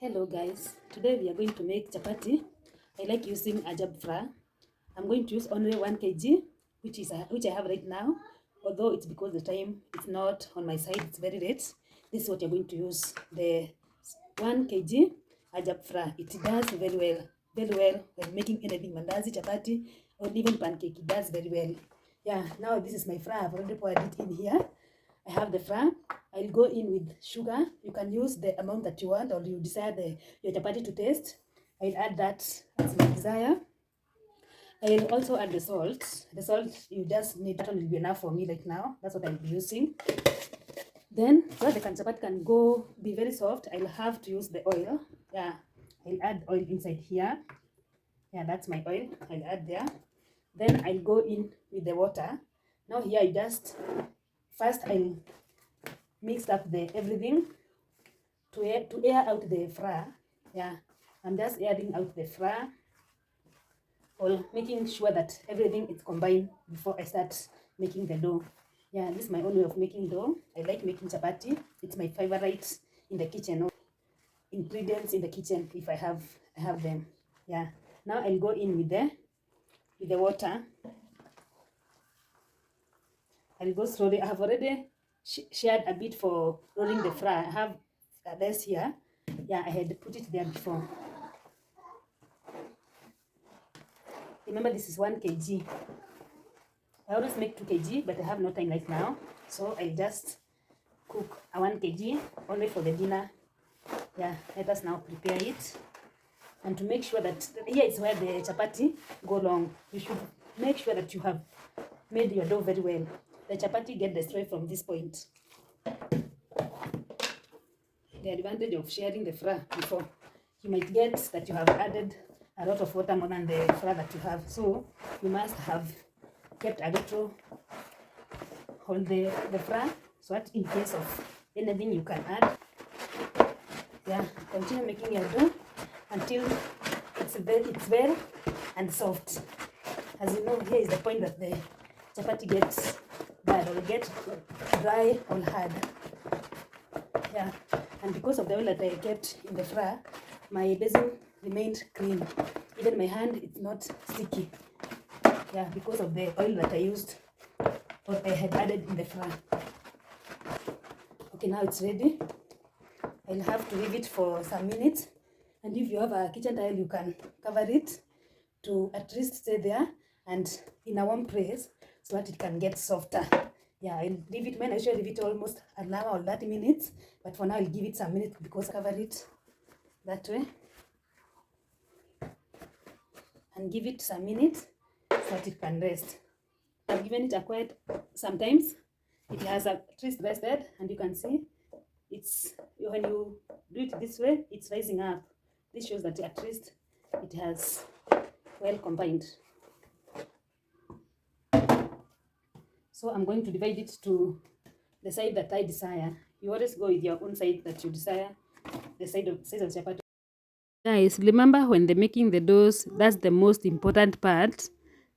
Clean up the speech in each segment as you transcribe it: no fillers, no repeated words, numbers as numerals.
Hello guys, today we are going to make chapati. I like using ajab flour. I'm going to use only 1 kg, which I have right now. Although it's because the time is not on my side, it's very late. This is what you're going to use, the 1 kg ajab flour. It does very well when making anything, mandazi, chapati, or even pancake. It does very well. Yeah, now this is my flour. I've already poured it in here. I have the flour. I'll go in with sugar. You can use the amount that you want or you desire your chapati to taste. I'll add that as my desire. I'll also add the salt. The salt you just need, that one will be enough for me right now. That's what I'll be using. Then so that the chapati can be very soft, I'll have to use the oil. Yeah, I'll add oil inside here. Yeah, that's my oil. I'll add there. Then I'll go in with the water. Now here first I'll mix up everything to air out the flour. Yeah, I'm just airing out the flour, or making sure that everything is combined before I start making the dough. Yeah, this is my own way of making dough. I like making chapati. It's my favorite in the kitchen. Ingredients in the kitchen if I have them. Yeah. Now I'll go in with the water. I'll go slowly. I have already shared a bit for rolling the flour. I have this here. Yeah, I had put it there before. Remember, this is 1 kg. I always make 2 kg, but I have no time right now. So I'll just cook a 1 kg only for the dinner. Yeah, let us now prepare it. And to make sure that here is where the chapati go long. You should make sure that you have made your dough very well. The chapati get destroyed from this point. The advantage of sharing the flour before, you might get that you have added a lot of water more than the flour that you have. So you must have kept a little hold the flour, so that in case of anything you can add. Yeah, continue making your dough until it's well and soft. As you know, here is the point that the chapati gets bad or get dry or hard. Yeah, and because of the oil that I kept in the flour, my basin remained clean. Even my hand is not sticky. Yeah, because of the oil that I used or I had added in the flour. Okay, now it's ready. I'll have to leave it for some minutes. And if you have a kitchen towel, you can cover it to at least stay there and in a warm place so that it can get softer. Yeah, I'll leave it, I usually leave it almost an hour or 30 minutes. But for now, I'll give it some minutes because I cover it that way. And give it some minutes so that it can rest. I've given it a quiet sometimes. It has at least rested, and you can see when you do it this way, it's rising up. This shows that at least it has well combined. So I'm going to divide it to the side that I desire. You always go with your own side that you desire, the size of chapati. Guys, remember when they're making the doughs, that's the most important part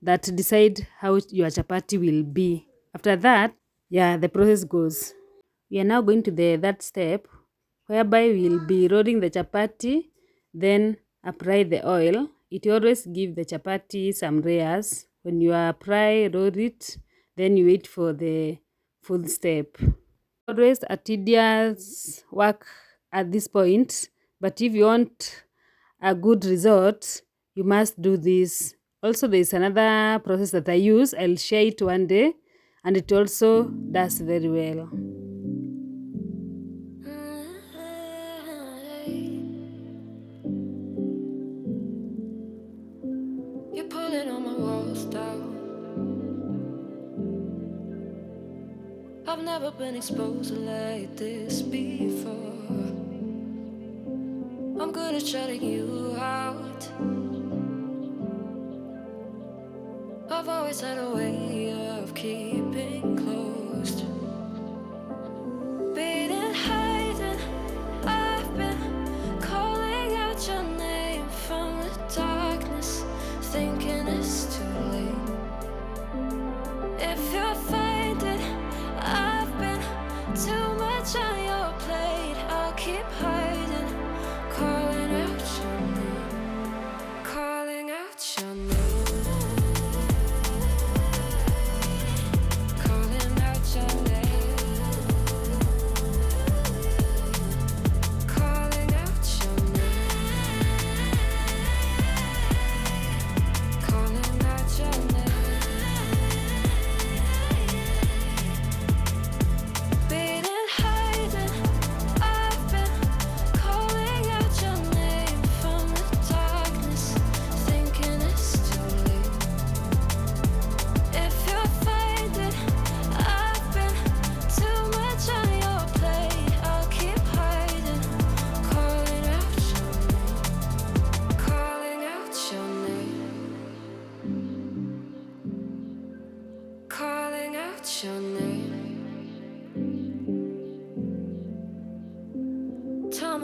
that decide how your chapati will be. After that, yeah, the process goes. We are now going to the third step, whereby we'll be rolling the chapati, then apply the oil. It always give the chapati some layers. When you apply, roll it, then you wait for the full step. Always a tedious work at this point, but if you want a good result, you must do this. Also, there is another process that I use. I'll share it one day, and it also does very well. You're pulling on my walls down. I've never been exposed like this before. I'm good at shutting you out. I've always had a way of keeping close. Beating, hiding, I've been calling out your name from the darkness, thinking it's too late. If you're finding I've been too much on your plate, I'll keep hiding.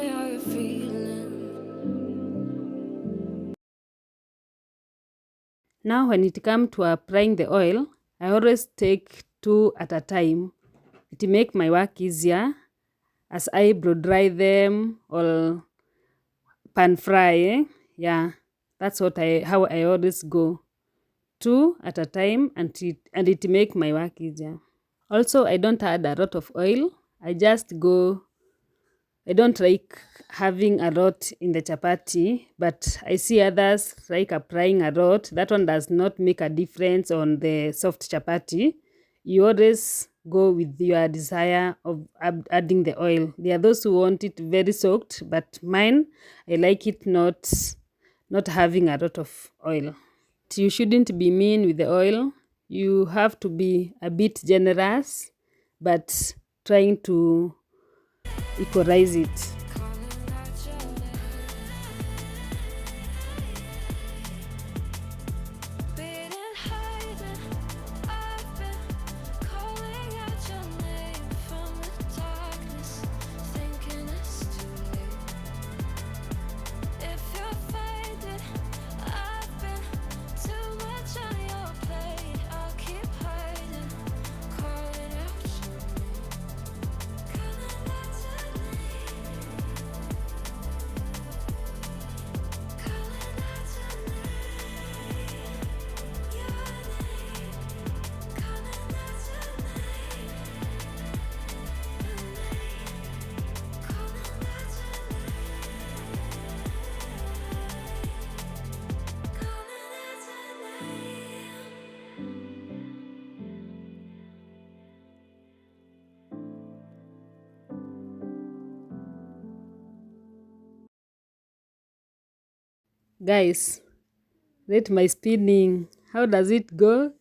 me how you're feeling. Now when it comes to applying the oil, I always take 2 at a time. It make my work easier as I blow dry them or pan fry. Yeah, that's how I always go. 2 at a time, and it make my work easier. Also, I don't add a lot of oil. I don't like having a lot in the chapati, but I see others like applying a lot. That one does not make a difference on the soft chapati. You always go with your desire of adding the oil. There are those who want it very soaked, but mine, I like it not having a lot of oil. You shouldn't be mean with the oil. You have to be a bit generous, but trying to equalize it. Guys, rate my spinning. How does it go?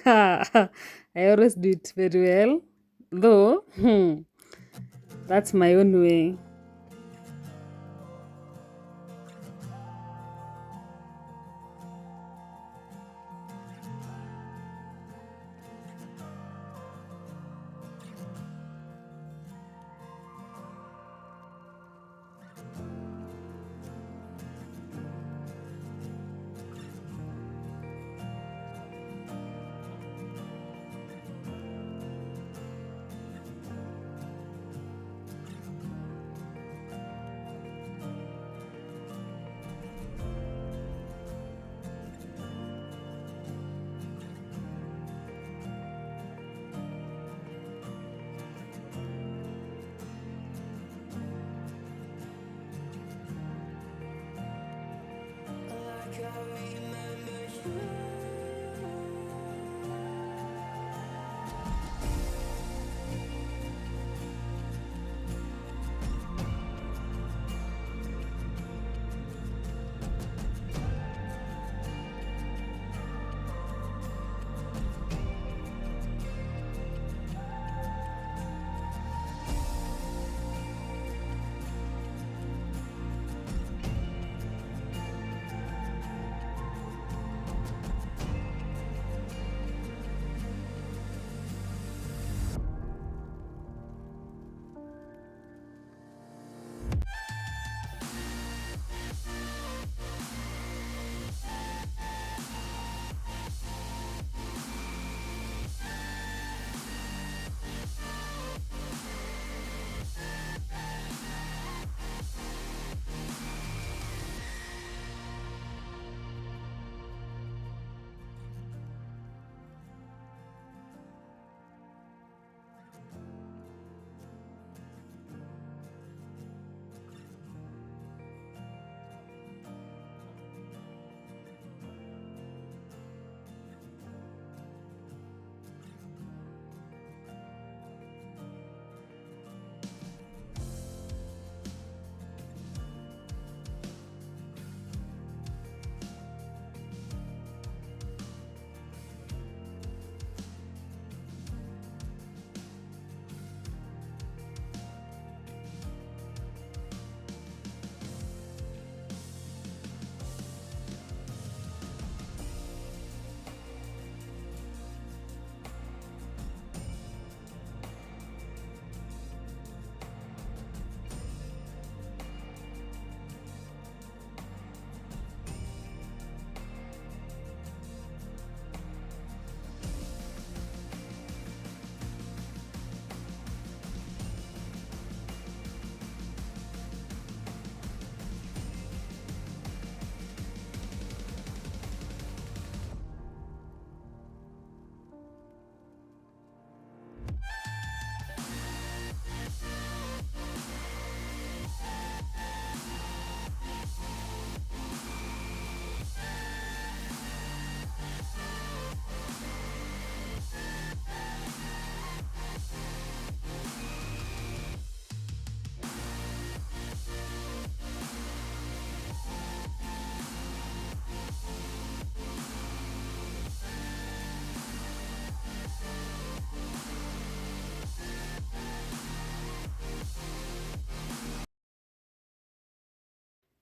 I always do it very well. Though, that's my own way.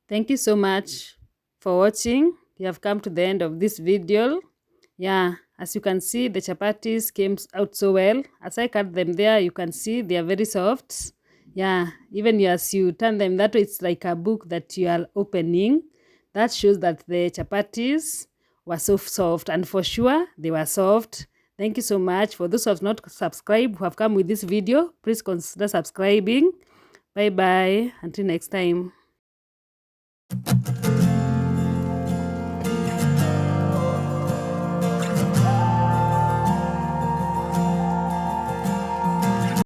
Thank you so much for watching. You have come to the end of this video. Yeah, as you can see, the chapatis came out so well. As I cut them there, you can see they are very soft. Yeah, even as you turn them that way, it's like a book that you are opening. That shows that the chapatis were so soft, and for sure they were soft. Thank you so much. For those who have not subscribed, who have come with this video, please consider subscribing. Bye bye. Until next time.